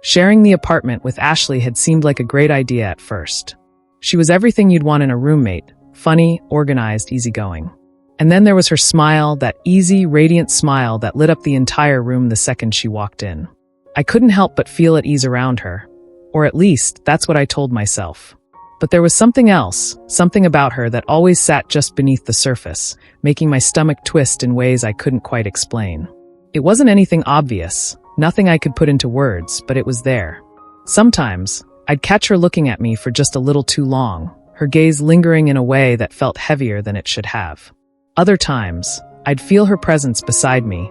Sharing the apartment with Ashley had seemed like a great idea at first. She was everything you'd want in a roommate, funny, organized, easygoing. And then there was her smile, that easy, radiant smile that lit up the entire room the second she walked in. I couldn't help but feel at ease around her. Or at least, that's what I told myself. But there was something else, something about her that always sat just beneath the surface, making my stomach twist in ways I couldn't quite explain. It wasn't anything obvious, nothing I could put into words, but it was there. Sometimes, I'd catch her looking at me for just a little too long, her gaze lingering in a way that felt heavier than it should have. Other times, I'd feel her presence beside me,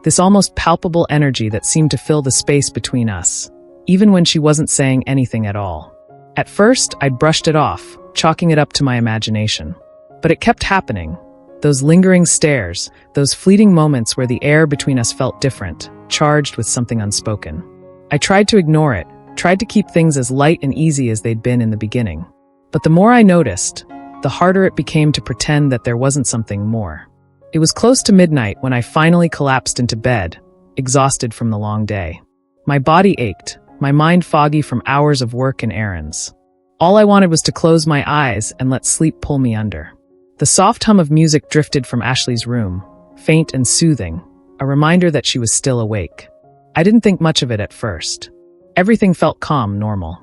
this almost palpable energy that seemed to fill the space between us, even when she wasn't saying anything at all. At first, I'd brushed it off, chalking it up to my imagination. But it kept happening. Those lingering stares, those fleeting moments where the air between us felt different, charged with something unspoken. I tried to ignore it, tried to keep things as light and easy as they'd been in the beginning. But the more I noticed, the harder it became to pretend that there wasn't something more. It was close to midnight when I finally collapsed into bed, exhausted from the long day. My body ached, my mind foggy from hours of work and errands. All I wanted was to close my eyes and let sleep pull me under. The soft hum of music drifted from Ashley's room, faint and soothing, a reminder that she was still awake. I didn't think much of it at first. Everything felt calm, normal.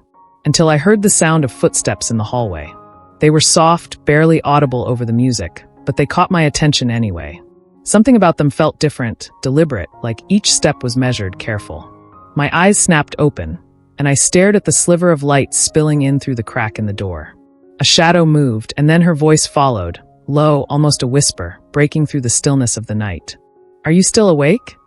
Until I heard the sound of footsteps in the hallway. They were soft, barely audible over the music, but they caught my attention anyway. Something about them felt different, deliberate, like each step was measured, careful. My eyes snapped open, and I stared at the sliver of light spilling in through the crack in the door. A shadow moved, and then her voice followed, low, almost a whisper, breaking through the stillness of the night. "Are you still awake?"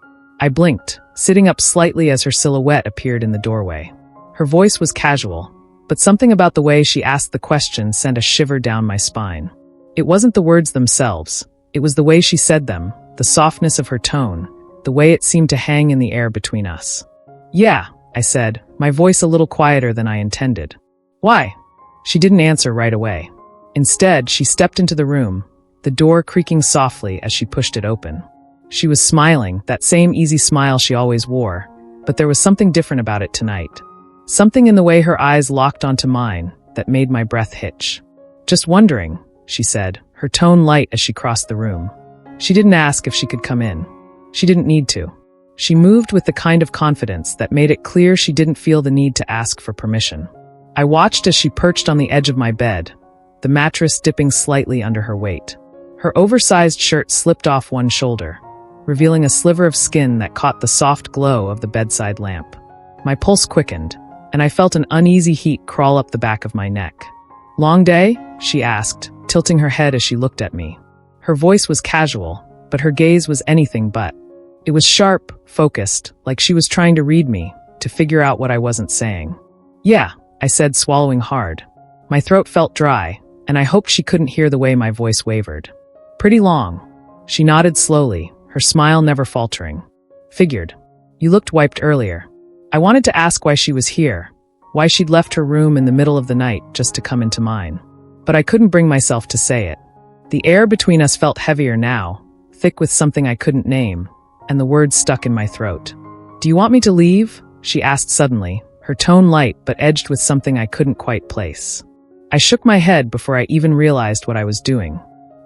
I blinked, sitting up slightly as her silhouette appeared in the doorway. Her voice was casual, but something about the way she asked the question sent a shiver down my spine. It wasn't the words themselves, it was the way she said them, the softness of her tone, the way it seemed to hang in the air between us. "Yeah," I said, my voice a little quieter than I intended. "Why?" She didn't answer right away. Instead, she stepped into the room, the door creaking softly as she pushed it open. She was smiling, that same easy smile she always wore, but there was something different about it tonight. Something in the way her eyes locked onto mine that made my breath hitch. "Just wondering," she said, her tone light as she crossed the room. She didn't ask if she could come in. She didn't need to. She moved with the kind of confidence that made it clear she didn't feel the need to ask for permission. I watched as she perched on the edge of my bed, the mattress dipping slightly under her weight. Her oversized shirt slipped off one shoulder, revealing a sliver of skin that caught the soft glow of the bedside lamp. My pulse quickened, and I felt an uneasy heat crawl up the back of my neck. "Long day?" she asked, tilting her head as she looked at me. Her voice was casual, but her gaze was anything but. It was sharp, focused, like she was trying to read me, to figure out what I wasn't saying. "Yeah," I said, swallowing hard. My throat felt dry, and I hoped she couldn't hear the way my voice wavered. "Pretty long." She nodded slowly, her smile never faltering. "Figured. You looked wiped earlier." I wanted to ask why she was here, why she'd left her room in the middle of the night just to come into mine. But I couldn't bring myself to say it. The air between us felt heavier now, thick with something I couldn't name, and the words stuck in my throat. "Do you want me to leave?" she asked suddenly, her tone light but edged with something I couldn't quite place. I shook my head before I even realized what I was doing.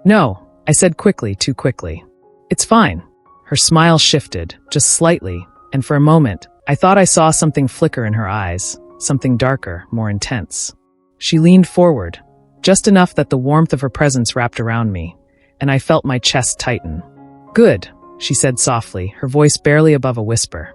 "No," I said quickly, too quickly. "It's fine." Her smile shifted, just slightly, and for a moment, I thought I saw something flicker in her eyes, something darker, more intense. She leaned forward, just enough that the warmth of her presence wrapped around me, and I felt my chest tighten. "Good," she said softly, her voice barely above a whisper.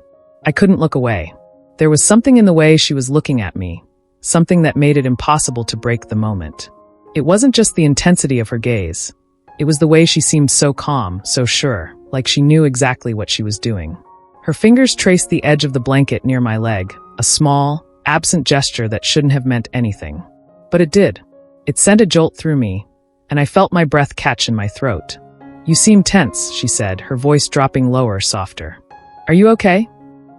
I couldn't look away. There was something in the way she was looking at me, something that made it impossible to break the moment. It wasn't just the intensity of her gaze. It was the way she seemed so calm, so sure, like she knew exactly what she was doing. Her fingers traced the edge of the blanket near my leg, a small, absent gesture that shouldn't have meant anything. But it did. It sent a jolt through me, and I felt my breath catch in my throat. "You seem tense," she said, her voice dropping lower, softer. "Are you okay?"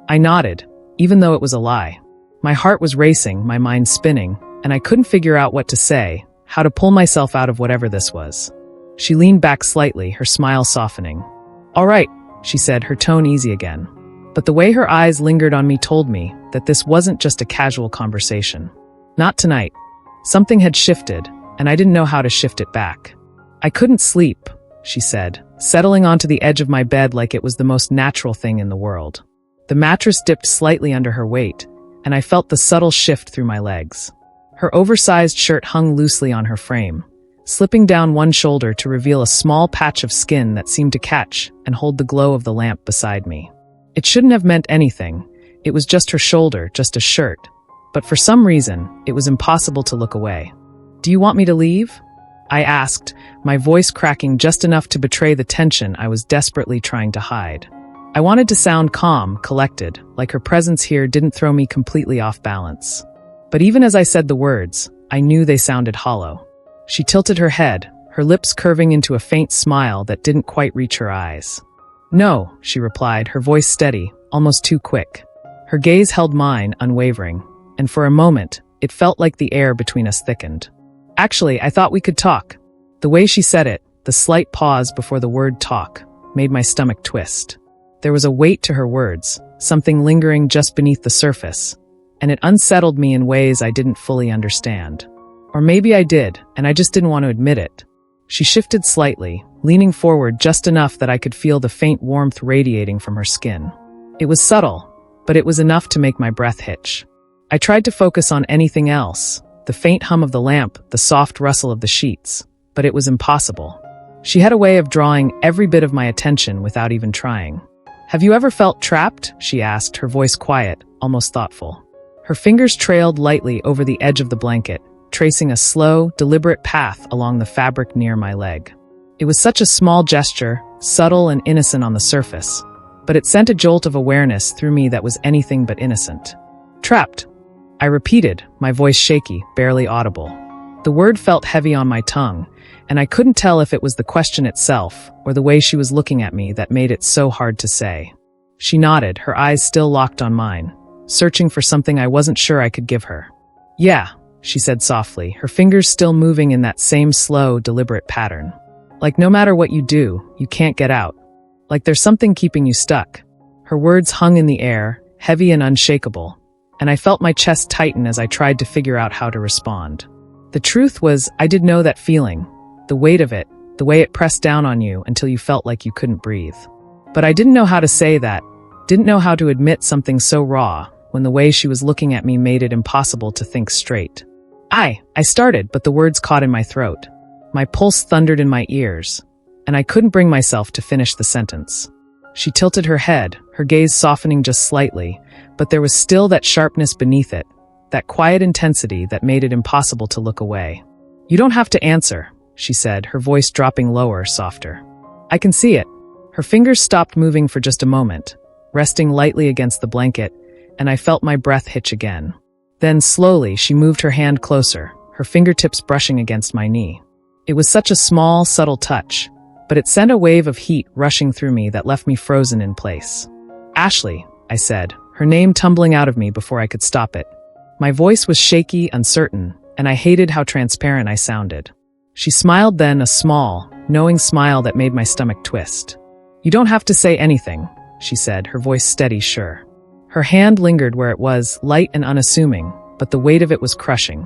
I nodded, even though it was a lie. My heart was racing, my mind spinning, and I couldn't figure out what to say, how to pull myself out of whatever this was. She leaned back slightly, her smile softening. "All right," she said, her tone easy again. But the way her eyes lingered on me told me that this wasn't just a casual conversation. Not tonight. Something had shifted, and I didn't know how to shift it back. I couldn't sleep, she said, settling onto the edge of my bed like it was the most natural thing in the world. The mattress dipped slightly under her weight, and I felt the subtle shift through my legs. Her oversized shirt hung loosely on her frame, slipping down one shoulder to reveal a small patch of skin that seemed to catch and hold the glow of the lamp beside me. It shouldn't have meant anything. It was just her shoulder, just a shirt. But for some reason, it was impossible to look away. "Do you want me to leave?" I asked, my voice cracking just enough to betray the tension I was desperately trying to hide. I wanted to sound calm, collected, like her presence here didn't throw me completely off balance. But even as I said the words, I knew they sounded hollow. She tilted her head, her lips curving into a faint smile that didn't quite reach her eyes. "No," she replied, her voice steady, almost too quick. Her gaze held mine, unwavering, and for a moment, it felt like the air between us thickened. "Actually, I thought we could talk." The way she said it, the slight pause before the word talk, made my stomach twist. There was a weight to her words, something lingering just beneath the surface, and it unsettled me in ways I didn't fully understand. Or maybe I did, and I just didn't want to admit it. She shifted slightly, leaning forward just enough that I could feel the faint warmth radiating from her skin. It was subtle, but it was enough to make my breath hitch. I tried to focus on anything else, the faint hum of the lamp, the soft rustle of the sheets, but it was impossible. She had a way of drawing every bit of my attention without even trying. "Have you ever felt trapped?" she asked, her voice quiet, almost thoughtful. Her fingers trailed lightly over the edge of the blanket, tracing a slow, deliberate path along the fabric near my leg. It was such a small gesture, subtle and innocent on the surface, but it sent a jolt of awareness through me that was anything but innocent. "Trapped," I repeated, my voice shaky, barely audible. The word felt heavy on my tongue, and I couldn't tell if it was the question itself or the way she was looking at me that made it so hard to say. She nodded, her eyes still locked on mine, searching for something I wasn't sure I could give her. "Yeah," she said softly, her fingers still moving in that same slow, deliberate pattern. "Like no matter what you do, you can't get out. Like there's something keeping you stuck." Her words hung in the air, heavy and unshakable, and I felt my chest tighten as I tried to figure out how to respond. The truth was, I did know that feeling, the weight of it, the way it pressed down on you until you felt like you couldn't breathe. But I didn't know how to say that, didn't know how to admit something so raw, when the way she was looking at me made it impossible to think straight. I started, but the words caught in my throat. My pulse thundered in my ears, and I couldn't bring myself to finish the sentence. She tilted her head, her gaze softening just slightly, but there was still that sharpness beneath it, that quiet intensity that made it impossible to look away. "You don't have to answer," she said, her voice dropping lower, softer. "I can see it." Her fingers stopped moving for just a moment, resting lightly against the blanket, and I felt my breath hitch again. Then slowly, she moved her hand closer, her fingertips brushing against my knee. It was such a small, subtle touch, but it sent a wave of heat rushing through me that left me frozen in place. "Ashley," I said, her name tumbling out of me before I could stop it. My voice was shaky, uncertain, and I hated how transparent I sounded. She smiled then, a small, knowing smile that made my stomach twist. "You don't have to say anything," she said, her voice steady, sure. Her hand lingered where it was, light and unassuming, but the weight of it was crushing.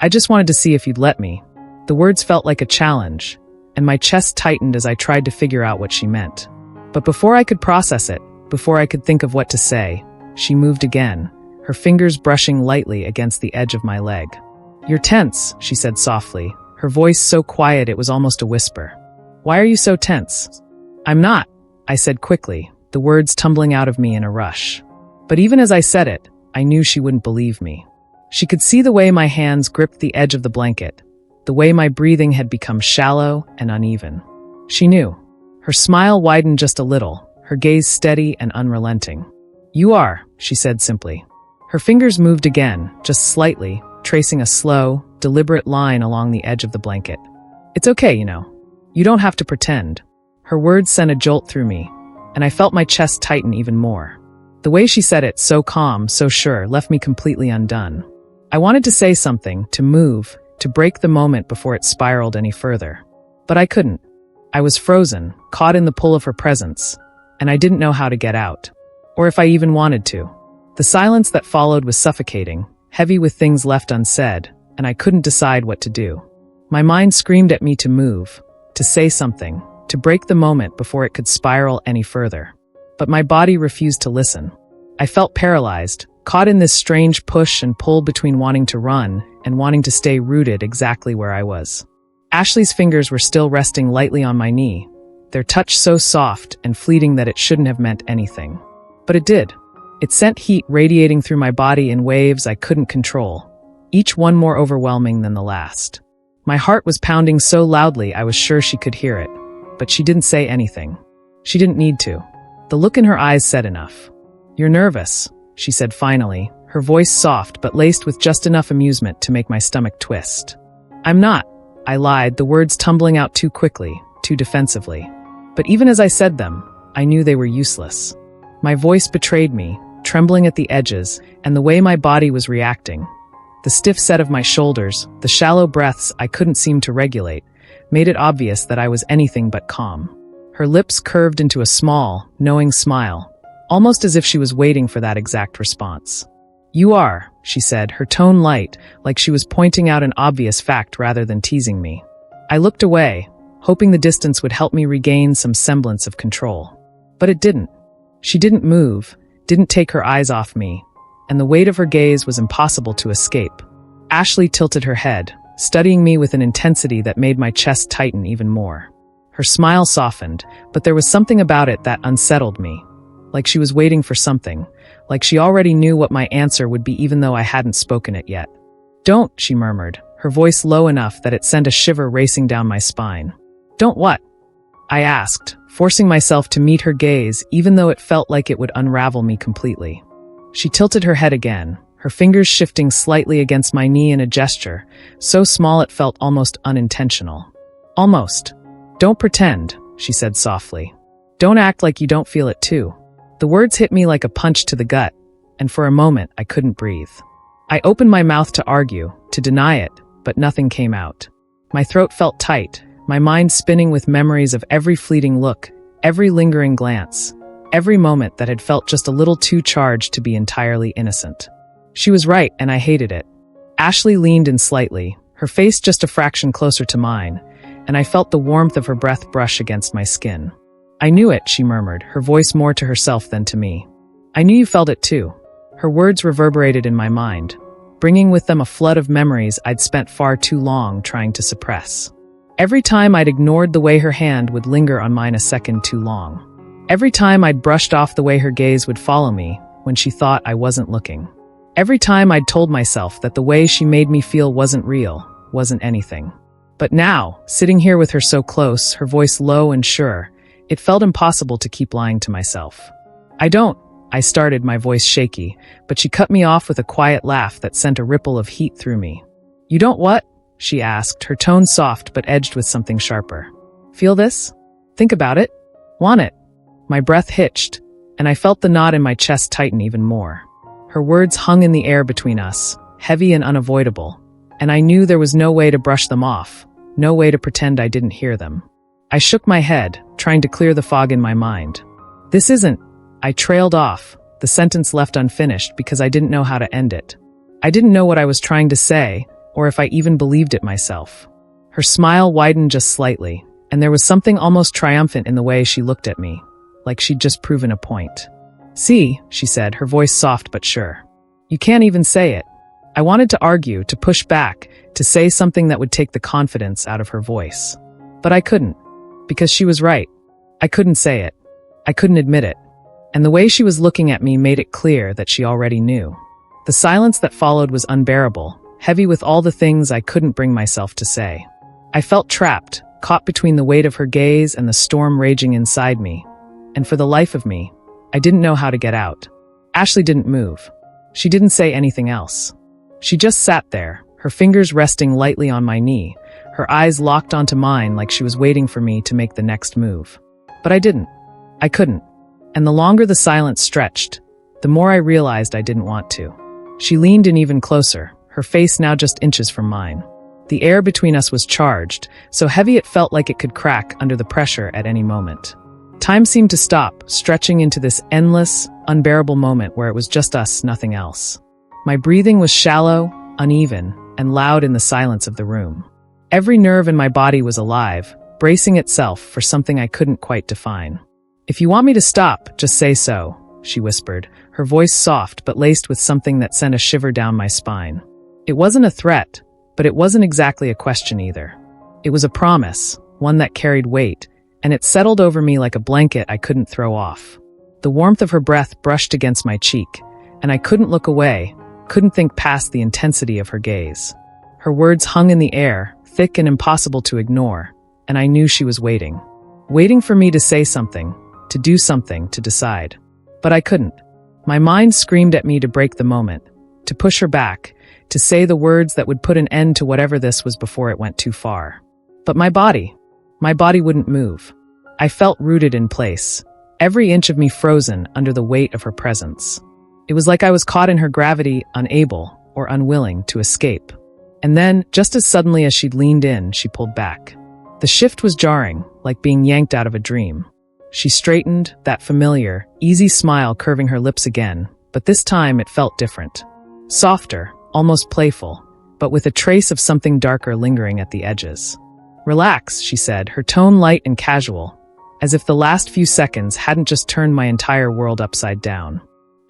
"I just wanted to see if you'd let me." The words felt like a challenge, and my chest tightened as I tried to figure out what she meant. But before I could process it, before I could think of what to say, she moved again, her fingers brushing lightly against the edge of my leg. "You're tense," she said softly, her voice so quiet it was almost a whisper. "Why are you so tense?" "I'm not," I said quickly, the words tumbling out of me in a rush. But even as I said it, I knew she wouldn't believe me. She could see the way my hands gripped the edge of the blanket, the way my breathing had become shallow and uneven. She knew. Her smile widened just a little, her gaze steady and unrelenting. "You are," she said simply. Her fingers moved again, just slightly, tracing a slow, deliberate line along the edge of the blanket. "It's okay, you know. You don't have to pretend." Her words sent a jolt through me, and I felt my chest tighten even more. The way she said it, so calm, so sure, left me completely undone. I wanted to say something, to move, to break the moment before it spiraled any further. But I couldn't. I was frozen, caught in the pull of her presence, and I didn't know how to get out. or if I even wanted to. The silence that followed was suffocating, heavy with things left unsaid, and I couldn't decide what to do. My mind screamed at me to move, to say something, to break the moment before it could spiral any further. But my body refused to listen. I felt paralyzed, caught in this strange push and pull between wanting to run and wanting to stay rooted exactly where I was. Ashley's fingers were still resting lightly on my knee, their touch so soft and fleeting that it shouldn't have meant anything. But it did. It sent heat radiating through my body in waves I couldn't control, each one more overwhelming than the last. My heart was pounding so loudly I was sure she could hear it, but she didn't say anything. She didn't need to. The look in her eyes said enough. "You're nervous," she said finally, her voice soft but laced with just enough amusement to make my stomach twist. "I'm not," I lied, the words tumbling out too quickly, too defensively. But even as I said them, I knew they were useless. My voice betrayed me, trembling at the edges, and the way my body was reacting. The stiff set of my shoulders, the shallow breaths I couldn't seem to regulate, made it obvious that I was anything but calm. Her lips curved into a small, knowing smile, almost as if she was waiting for that exact response. "You are," she said, her tone light, like she was pointing out an obvious fact rather than teasing me. I looked away, hoping the distance would help me regain some semblance of control. But it didn't. She didn't move, didn't take her eyes off me, and the weight of her gaze was impossible to escape. Ashley tilted her head, studying me with an intensity that made my chest tighten even more. Her smile softened, but there was something about it that unsettled me. Like she was waiting for something, like she already knew what my answer would be even though I hadn't spoken it yet. "Don't," she murmured, her voice low enough that it sent a shiver racing down my spine. "Don't what?" I asked, forcing myself to meet her gaze even though it felt like it would unravel me completely. She tilted her head again, her fingers shifting slightly against my knee in a gesture, so small it felt almost unintentional. "Almost. Don't pretend," she said softly. "Don't act like you don't feel it too." The words hit me like a punch to the gut, and for a moment I couldn't breathe. I opened my mouth to argue, to deny it, but nothing came out. My throat felt tight, my mind spinning with memories of every fleeting look, every lingering glance, every moment that had felt just a little too charged to be entirely innocent. She was right, and I hated it. Ashley leaned in slightly, her face just a fraction closer to mine, and I felt the warmth of her breath brush against my skin. "I knew it," she murmured, her voice more to herself than to me. "I knew you felt it too." Her words reverberated in my mind, bringing with them a flood of memories I'd spent far too long trying to suppress. Every time I'd ignored the way her hand would linger on mine a second too long. Every time I'd brushed off the way her gaze would follow me when she thought I wasn't looking. Every time I'd told myself that the way she made me feel wasn't real, wasn't anything. But now, sitting here with her so close, her voice low and sure, it felt impossible to keep lying to myself. I started, my voice shaky, but she cut me off with a quiet laugh that sent a ripple of heat through me. "You don't what?" she asked, her tone soft but edged with something sharper. "Feel this? Think about it? Want it?" My breath hitched, and I felt the knot in my chest tighten even more. Her words hung in the air between us, heavy and unavoidable, and I knew there was no way to brush them off, no way to pretend I didn't hear them. I shook my head, trying to clear the fog in my mind. "This isn't..." I trailed off, the sentence left unfinished because I didn't know how to end it. I didn't know what I was trying to say, or if I even believed it myself. Her smile widened just slightly, and there was something almost triumphant in the way she looked at me, like she'd just proven a point. "See," she said, her voice soft but sure. "You can't even say it." I wanted to argue, to push back, to say something that would take the confidence out of her voice. But I couldn't, because she was right. I couldn't say it. I couldn't admit it. And the way she was looking at me made it clear that she already knew. The silence that followed was unbearable, heavy with all the things I couldn't bring myself to say. I felt trapped, caught between the weight of her gaze and the storm raging inside me. And for the life of me, I didn't know how to get out. Ashley didn't move. She didn't say anything else. She just sat there, her fingers resting lightly on my knee, her eyes locked onto mine like she was waiting for me to make the next move. But I didn't. I couldn't. And the longer the silence stretched, the more I realized I didn't want to. She leaned in even closer, her face now just inches from mine. The air between us was charged, so heavy it felt like it could crack under the pressure at any moment. Time seemed to stop, stretching into this endless, unbearable moment where it was just us, nothing else. My breathing was shallow, uneven, and loud in the silence of the room. Every nerve in my body was alive, bracing itself for something I couldn't quite define. "If you want me to stop, just say so," she whispered, her voice soft but laced with something that sent a shiver down my spine. It wasn't a threat, but it wasn't exactly a question either. It was a promise, one that carried weight, and it settled over me like a blanket I couldn't throw off. The warmth of her breath brushed against my cheek, and I couldn't look away, couldn't think past the intensity of her gaze. Her words hung in the air, thick and impossible to ignore, and I knew she was waiting. Waiting for me to say something, to do something, to decide. But I couldn't. My mind screamed at me to break the moment, to push her back, to say the words that would put an end to whatever this was before it went too far. But my body wouldn't move. I felt rooted in place, every inch of me frozen under the weight of her presence. It was like I was caught in her gravity, unable or unwilling to escape. And then, just as suddenly as she'd leaned in, she pulled back. The shift was jarring, like being yanked out of a dream. She straightened, that familiar, easy smile curving her lips again, but this time it felt different. Softer, almost playful, but with a trace of something darker lingering at the edges. "Relax," she said, her tone light and casual, as if the last few seconds hadn't just turned my entire world upside down.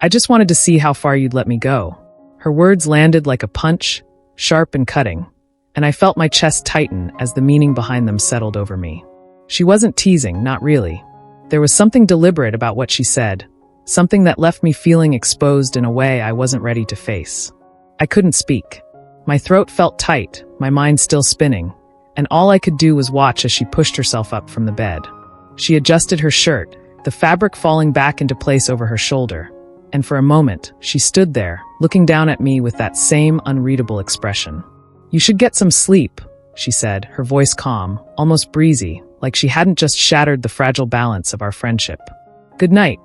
"I just wanted to see how far you'd let me go." Her words landed like a punch, sharp and cutting, and I felt my chest tighten as the meaning behind them settled over me. She wasn't teasing, not really. There was something deliberate about what she said, something that left me feeling exposed in a way I wasn't ready to face. I couldn't speak. My throat felt tight, my mind still spinning, and all I could do was watch as she pushed herself up from the bed. She adjusted her shirt, the fabric falling back into place over her shoulder, and for a moment, she stood there, looking down at me with that same unreadable expression. "You should get some sleep," she said, her voice calm, almost breezy, like she hadn't just shattered the fragile balance of our friendship. "Good night."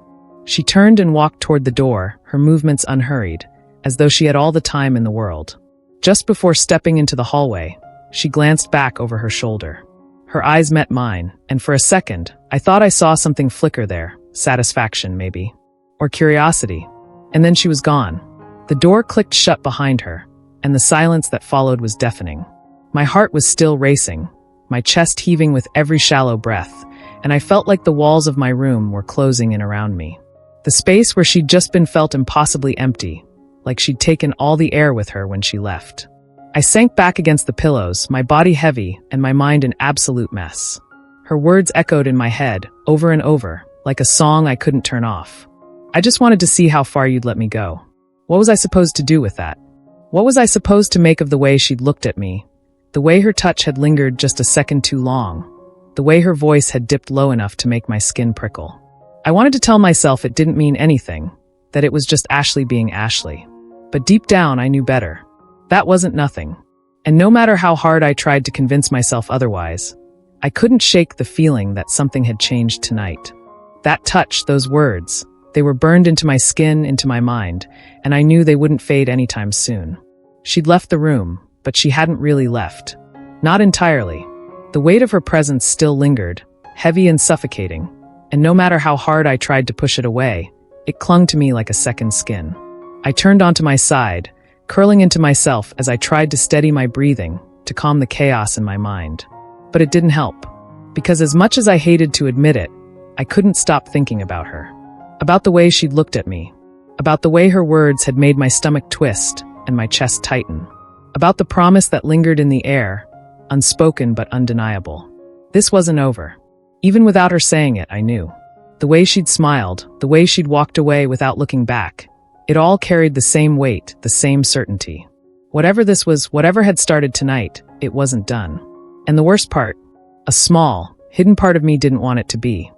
She turned and walked toward the door, her movements unhurried, as though she had all the time in the world. Just before stepping into the hallway, she glanced back over her shoulder. Her eyes met mine, and for a second, I thought I saw something flicker there, satisfaction maybe. Or curiosity. And then she was gone. The door clicked shut behind her, and the silence that followed was deafening. My heart was still racing, my chest heaving with every shallow breath, and I felt like the walls of my room were closing in around me. The space where she'd just been felt impossibly empty, like she'd taken all the air with her when she left. I sank back against the pillows, my body heavy and my mind an absolute mess. Her words echoed in my head, over and over, like a song I couldn't turn off. "I just wanted to see how far you'd let me go." What was I supposed to do with that? What was I supposed to make of the way she'd looked at me? The way her touch had lingered just a second too long? The way her voice had dipped low enough to make my skin prickle? I wanted to tell myself it didn't mean anything, that it was just Ashley being Ashley. But deep down, I knew better. That wasn't nothing. And no matter how hard I tried to convince myself otherwise, I couldn't shake the feeling that something had changed tonight. That touch, those words, they were burned into my skin, into my mind, and I knew they wouldn't fade anytime soon. She'd left the room, but she hadn't really left. Not entirely. The weight of her presence still lingered, heavy and suffocating, and no matter how hard I tried to push it away, it clung to me like a second skin. I turned onto my side, curling into myself as I tried to steady my breathing, to calm the chaos in my mind. But it didn't help, because as much as I hated to admit it, I couldn't stop thinking about her. About the way she'd looked at me. About the way her words had made my stomach twist and my chest tighten. About the promise that lingered in the air, unspoken but undeniable. This wasn't over. Even without her saying it, I knew. The way she'd smiled, the way she'd walked away without looking back, it all carried the same weight, the same certainty. Whatever this was, whatever had started tonight, it wasn't done. And the worst part, a small, hidden part of me didn't want it to be.